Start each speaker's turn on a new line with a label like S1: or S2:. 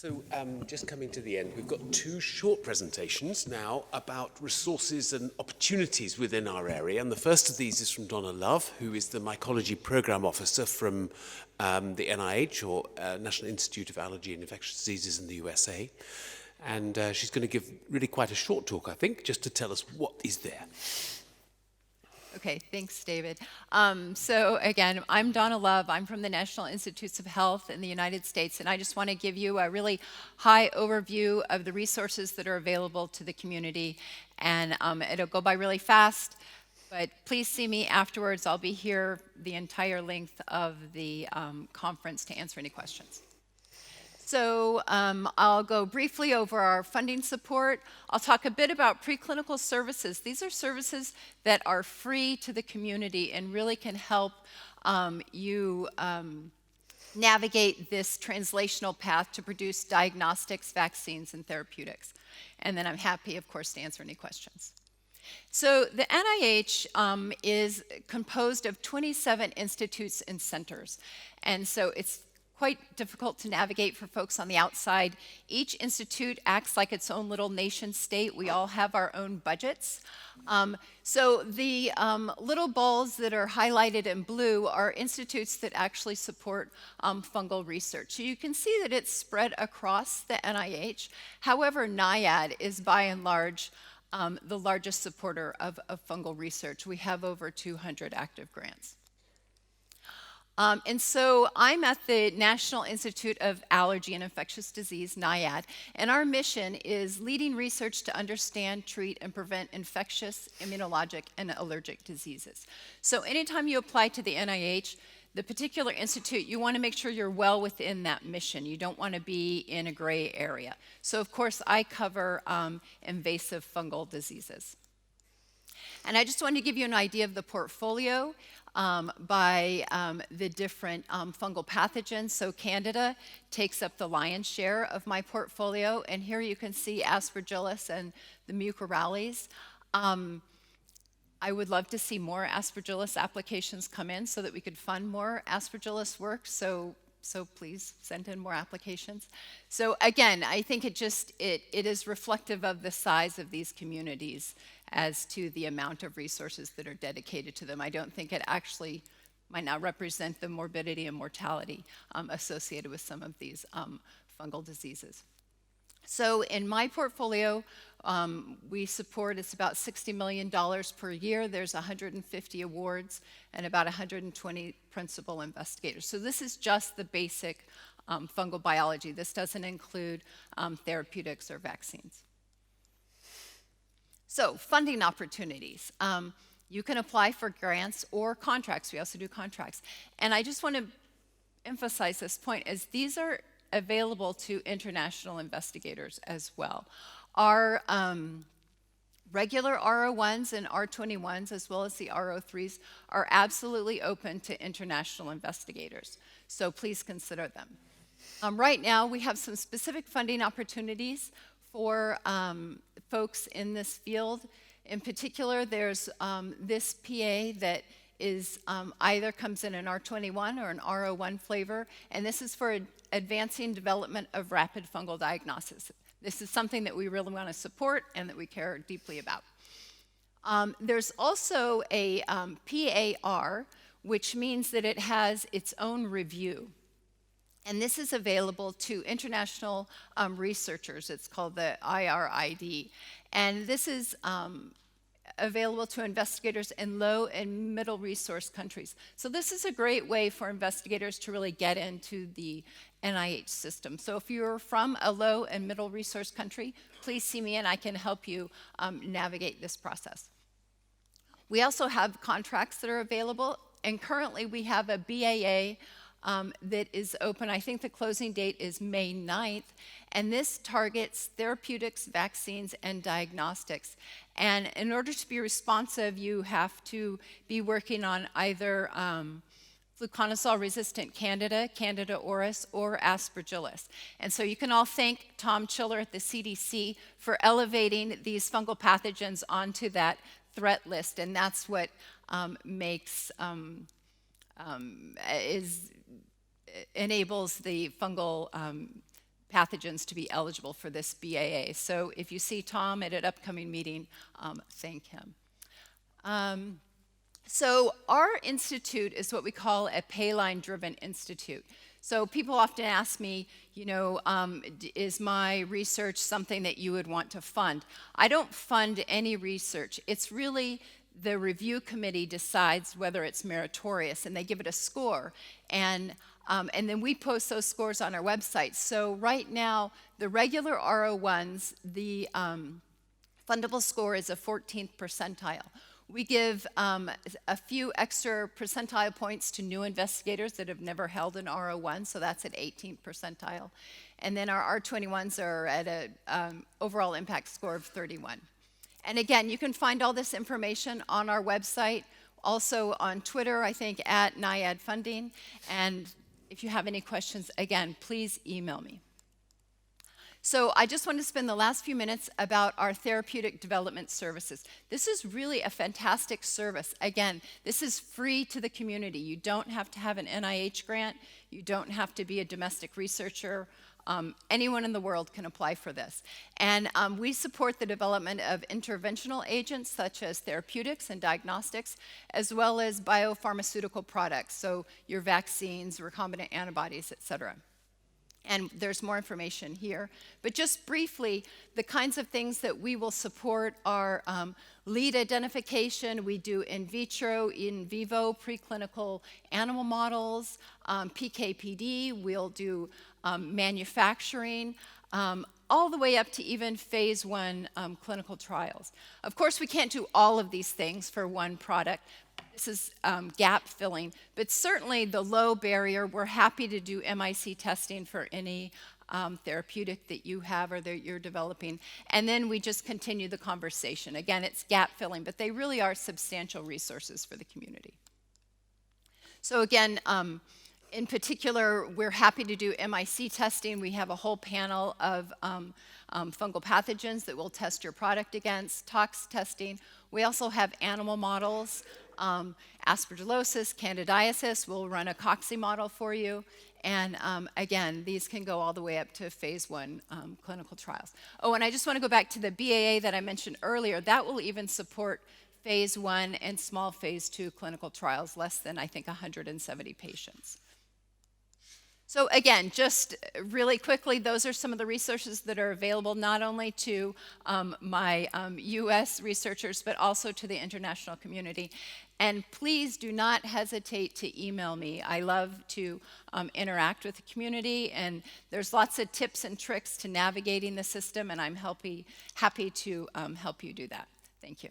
S1: So just coming to the end, we've got two short presentations now about resources and opportunities within our area. And the first of these is from Dona Love, who is the mycology program officer from the NIH, or National Institute of Allergy and Infectious Diseases in the USA. And she's going to give really quite a short talk, I think, just to tell us what is there.
S2: Okay, thanks, David. So again, I'm Dona Love. I'm from the National Institutes of Health in the United States, and I just want to give you a really high overview of the resources that are available to the community. And it'll go by really fast, but please see me afterwards. I'll be here the entire length of the conference to answer any questions. So I'll go briefly over our funding support. I'll talk a bit about preclinical services. These are services that are free to the community and really can help you navigate this translational path to produce diagnostics, vaccines, and therapeutics. And then I'm happy, of course, to answer any questions. So the NIH is composed of 27 institutes and centers. And so it's quite difficult to navigate for folks on the outside. Each institute acts like its own little nation state. We all have our own budgets. So the little balls that are highlighted in blue are institutes that actually support fungal research. So you can see that it's spread across the NIH. However, NIAID is by and large the largest supporter of fungal research. We have over 200 active grants. And so I'm at the National Institute of Allergy and Infectious Disease, NIAID, and our mission is leading research to understand, treat, and prevent infectious, immunologic, and allergic diseases. So anytime you apply to the NIH, the particular institute, you want to make sure you're well within that mission. You don't want to be in a gray area. So of course, I cover invasive fungal diseases. And I just wanted to give you an idea of the portfolio by the different fungal pathogens. So Candida takes up the lion's share of my portfolio. And here you can see Aspergillus and the Mucormycosis. I would love to see more Aspergillus applications come in so that we could fund more Aspergillus work. So please send in more applications. So again, I think it is reflective of the size of these communities as to the amount of resources that are dedicated to them. I don't think it actually might not represent the morbidity and mortality associated with some of these fungal diseases. So in my portfolio, we support, it's about $60 million per year. There's 150 awards and about 120 principal investigators. So this is just the basic fungal biology. This doesn't include therapeutics or vaccines. So funding opportunities. You can apply for grants or contracts. We also do contracts. And I just want to emphasize this point, as these are available to international investigators as well. Our regular R01s and R21s, as well as the R03s, are absolutely open to international investigators. So please consider them. Right now, we have some specific funding opportunities for folks in this field. In particular, there's this PA that is either comes in an R21 or an R01 flavor, and this is for advancing development of rapid fungal diagnosis. This is something that we really want to support and that we care deeply about. There's also a PAR, which means that it has its own review. And this is available to international researchers. It's called the IRID. And this is available to investigators in low and middle resource countries. So this is a great way for investigators to really get into the NIH system. So if you're from a low and middle resource country, please see me and I can help you navigate this process. We also have contracts that are available, and currently we have a BAA that is open. I think the closing date is May 9th, and this targets therapeutics, vaccines, and diagnostics. And in order to be responsive, you have to be working on either fluconazole-resistant Candida, Candida auris, or Aspergillus. And so you can all thank Tom Chiller at the CDC for elevating these fungal pathogens onto that threat list, and that's what enables the fungal pathogens to be eligible for this BAA. So if you see Tom at an upcoming meeting, thank him. So our institute is what we call a payline-driven institute. So people often ask me, you know, is my research something that you would want to fund? I don't fund any research. It's really the review committee decides whether it's meritorious, and they give it a score. And then we post those scores on our website. So right now, the regular RO1s, the fundable score is a 14th percentile. We give a few extra percentile points to new investigators that have never held an RO1, so that's at 18th percentile. And then our R21s are at an overall impact score of 31. And again, you can find all this information on our website, also on Twitter, I think, at NIAID Funding. And if you have any questions, again, please email me. So I just want to spend the last few minutes about our therapeutic development services. This is really a fantastic service. Again, this is free to the community. You don't have to have an NIH grant. You don't have to be a domestic researcher. Anyone in the world can apply for this. And we support the development of interventional agents such as therapeutics and diagnostics, as well as biopharmaceutical products, so your vaccines, recombinant antibodies, et cetera. And there's more information here. But just briefly, the kinds of things that we will support are lead identification. We do in vitro, in vivo, preclinical animal models, PK/PD. We'll do manufacturing, all the way up to even phase 1 clinical trials. Of course, we can't do all of these things for one product. This is gap filling, but certainly the low barrier, we're happy to do MIC testing for any therapeutic that you have or that you're developing. And then we just continue the conversation. Again, it's gap filling, but they really are substantial resources for the community. So again, in particular, we're happy to do MIC testing. We have a whole panel of fungal pathogens that we'll test your product against, tox testing. We also have animal models, Aspergillosis, candidiasis. We'll run a cocci model for you. And again, these can go all the way up to phase 1 clinical trials. Oh, and I just want to go back to the BAA that I mentioned earlier. That will even support phase 1 and small phase 2 clinical trials, less than, I think, 170 patients. So again, just really quickly, those are some of the resources that are available not only to my US researchers, but also to the international community. And please do not hesitate to email me. I love to interact with the community, and there's lots of tips and tricks to navigating the system, and I'm happy to help you do that. Thank you.